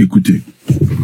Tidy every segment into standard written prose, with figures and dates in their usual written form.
Écoutez,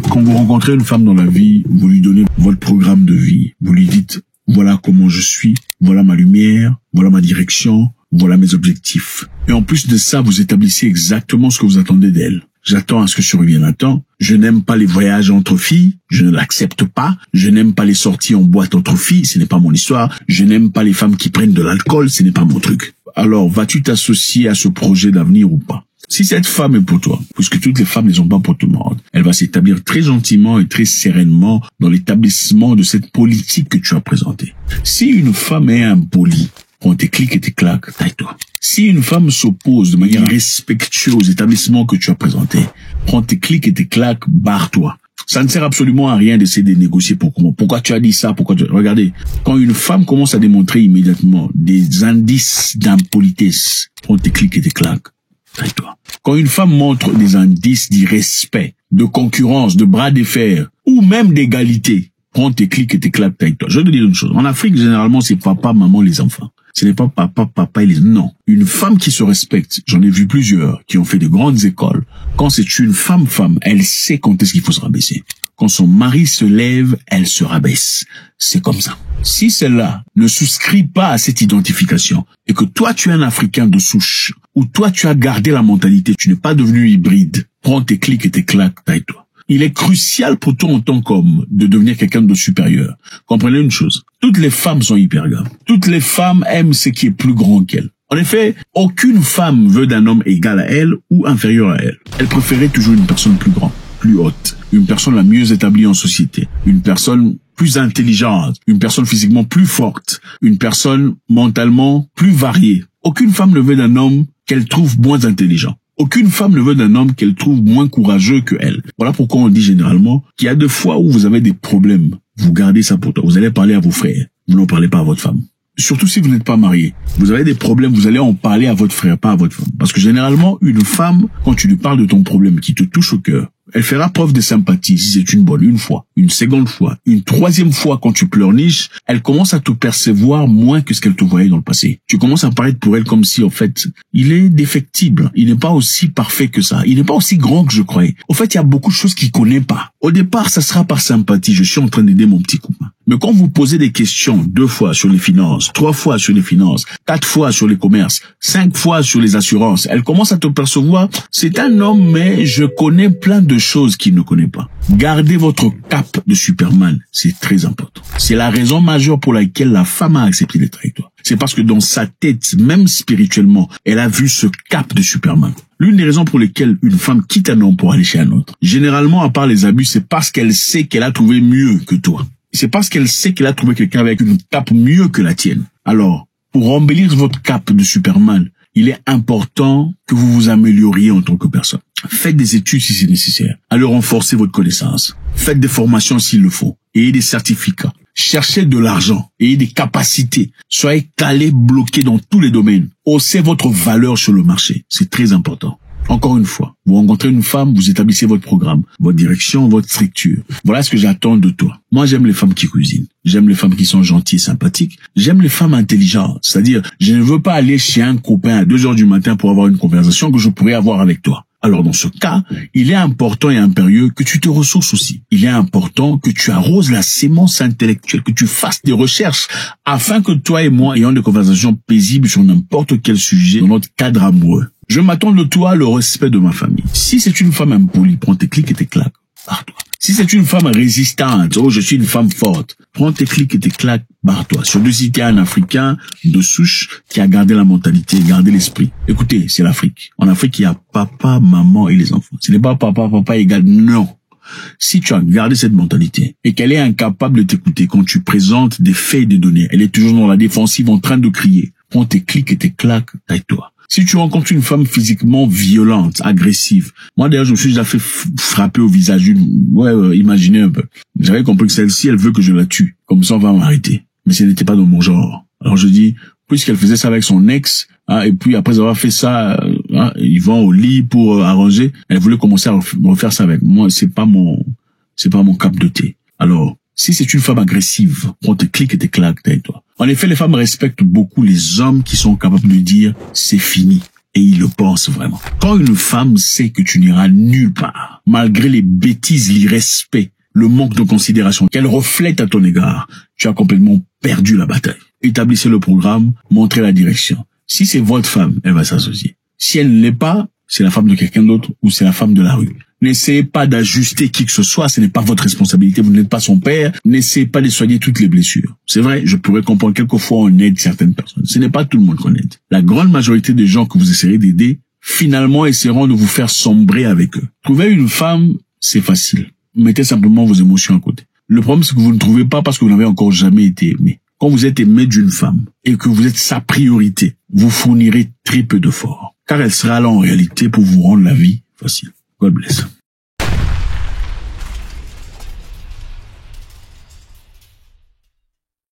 quand vous rencontrez une femme dans la vie, vous lui donnez votre programme de vie. Vous lui dites, voilà comment je suis, voilà ma lumière, voilà ma direction, voilà mes objectifs. Et en plus de ça, vous établissez exactement ce que vous attendez d'elle. J'attends à ce que je revienne à temps. Je n'aime pas les voyages entre filles. Je ne l'accepte pas. Je n'aime pas les sorties en boîte entre filles. Ce n'est pas mon histoire. Je n'aime pas les femmes qui prennent de l'alcool. Ce n'est pas mon truc. Alors, vas-tu t'associer à ce projet d'avenir ou pas? Si cette femme est pour toi, puisque toutes les femmes ne sont pas pour tout le monde, elle va s'établir très gentiment et très sereinement dans l'établissement de cette politique que tu as présentée. Si une femme est impolie, prends tes clics et tes claques, taille-toi. Si une femme s'oppose de manière respectueuse aux établissements que tu as présentés, prends tes clics et tes claques, barre-toi. Ça ne sert absolument à rien d'essayer de négocier pourquoi tu as dit ça, Regardez, quand une femme commence à démontrer immédiatement des indices d'impolitesse, prends tes clics et tes claques, taille-toi. Quand une femme montre des indices d'irrespect, de concurrence, de bras de fer, ou même d'égalité, prends tes clics et tes claques, taille-toi. Je vais te dire une chose. En Afrique, généralement, c'est papa, maman, les enfants. Ce n'est pas papa et les... Non. Une femme qui se respecte, j'en ai vu plusieurs qui ont fait de grandes écoles. Quand c'est une femme, elle sait quand est-ce qu'il faut se rabaisser. Quand son mari se lève, elle se rabaisse. C'est comme ça. Si celle-là ne souscrit pas à cette identification et que toi tu es un Africain de souche, ou toi tu as gardé la mentalité, tu n'es pas devenu hybride, prends tes clics et tes claques, taille-toi. Il est crucial pour toi en tant qu'homme de devenir quelqu'un de supérieur. Comprenez une chose, toutes les femmes sont hypergames. Toutes les femmes aiment ce qui est plus grand qu'elles. En effet, aucune femme veut d'un homme égal à elle ou inférieur à elle. Elle préférait toujours une personne plus grande, plus haute, une personne la mieux établie en société, une personne plus intelligente, une personne physiquement plus forte, une personne mentalement plus variée. Aucune femme ne veut d'un homme qu'elle trouve moins intelligent. Aucune femme ne veut d'un homme qu'elle trouve moins courageux que elle. Voilà pourquoi on dit généralement qu'il y a des fois où vous avez des problèmes. Vous gardez ça pour toi. Vous allez parler à vos frères. Vous n'en parlez pas à votre femme. Surtout si vous n'êtes pas marié. Vous avez des problèmes, vous allez en parler à votre frère, pas à votre femme. Parce que généralement, une femme, quand tu lui parles de ton problème qui te touche au cœur, elle fera preuve de sympathie si c'est une bonne, une fois, une seconde fois, une troisième fois quand tu pleurniches, elle commence à te percevoir moins que ce qu'elle te voyait dans le passé. Tu commences à paraître pour elle comme si, en fait, il est défectible. Il n'est pas aussi parfait que ça. Il n'est pas aussi grand que je croyais. En fait, il y a beaucoup de choses qu'il connaît pas. Au départ, ça sera par sympathie. Je suis en train d'aider mon petit copain. Mais quand vous posez des questions 2 fois sur les finances, 3 fois sur les finances, 4 fois sur les commerces, 5 fois sur les assurances, elle commence à te percevoir, c'est un homme, mais je connais plein de choses qu'il ne connaît pas. Gardez votre cap de Superman, c'est très important. C'est la raison majeure pour laquelle la femme a accepté d'être avec toi. C'est parce que dans sa tête, même spirituellement, elle a vu ce cap de Superman. L'une des raisons pour lesquelles une femme quitte un homme pour aller chez un autre, généralement, à part les abus, c'est parce qu'elle sait qu'elle a trouvé mieux que toi. C'est parce qu'elle sait qu'elle a trouvé quelqu'un avec une cape mieux que la tienne. Alors, pour embellir votre cape de Superman, il est important que vous vous amélioriez en tant que personne. Faites des études si c'est nécessaire. Allez renforcer votre connaissance. Faites des formations s'il le faut. Ayez des certificats. Cherchez de l'argent. Ayez des capacités. Soyez calé, bloqué dans tous les domaines. Haussez votre valeur sur le marché. C'est très important. Encore une fois, vous rencontrez une femme, vous établissez votre programme, votre direction, votre structure. Voilà ce que j'attends de toi. Moi, j'aime les femmes qui cuisinent. J'aime les femmes qui sont gentilles et sympathiques. J'aime les femmes intelligentes. C'est-à-dire, je ne veux pas aller chez un copain à 2 heures du matin pour avoir une conversation que je pourrais avoir avec toi. Alors, dans ce cas, il est important et impérieux que tu te ressources aussi. Il est important que tu arroses la sémence intellectuelle, que tu fasses des recherches afin que toi et moi ayons des conversations paisibles sur n'importe quel sujet dans notre cadre amoureux. Je m'attends de toi le respect de ma famille. Si c'est une femme impolie, prends tes clics et tes claques, barre-toi. Si c'est une femme résistante, je suis une femme forte, prends tes clics et tes claques, barre-toi. Surtout si tu es un Africain de souche qui a gardé la mentalité, gardé l'esprit. Écoutez, c'est l'Afrique. En Afrique, il y a papa, maman et les enfants. Ce n'est pas papa égal, non. Si tu as gardé cette mentalité et qu'elle est incapable de t'écouter quand tu présentes des faits et des données, elle est toujours dans la défensive en train de crier, prends tes clics et tes claques, taille-toi. Si tu rencontres une femme physiquement violente, agressive, moi d'ailleurs je me suis déjà fait frapper au visage imaginez un peu. J'avais compris que celle-ci, elle veut que je la tue. Comme ça on va m'arrêter. Mais ce n'était pas dans mon genre. Alors je dis, puisqu'elle faisait ça avec son ex, et puis après avoir fait ça, ils vont au lit pour arranger, elle voulait commencer à refaire ça avec moi. C'est pas mon cap de thé. Alors, si c'est une femme agressive, prends tes clics et tes claques, tais-toi. En effet, les femmes respectent beaucoup les hommes qui sont capables de dire « c'est fini ». et il le pense vraiment. Quand une femme sait que tu n'iras nulle part, malgré les bêtises, l'irrespect, le manque de considération qu'elle reflète à ton égard, tu as complètement perdu la bataille. Établissez le programme, montrez la direction. Si c'est votre femme, elle va s'associer. Si elle ne l'est pas, c'est la femme de quelqu'un d'autre ou c'est la femme de la rue. N'essayez pas d'ajuster qui que ce soit, ce n'est pas votre responsabilité, vous n'êtes pas son père, n'essayez pas de soigner toutes les blessures. C'est vrai, je pourrais comprendre quelquefois on aide certaines personnes. Ce n'est pas tout le monde qu'on aide. La grande majorité des gens que vous essayerez d'aider, finalement essaieront de vous faire sombrer avec eux. Trouver une femme, c'est facile. Mettez simplement vos émotions à côté. Le problème, c'est que vous ne trouvez pas parce que vous n'avez encore jamais été aimé. Quand vous êtes aimé d'une femme et que vous êtes sa priorité, vous fournirez très peu d'efforts, car elle sera là en réalité pour vous rendre la vie facile. God bless.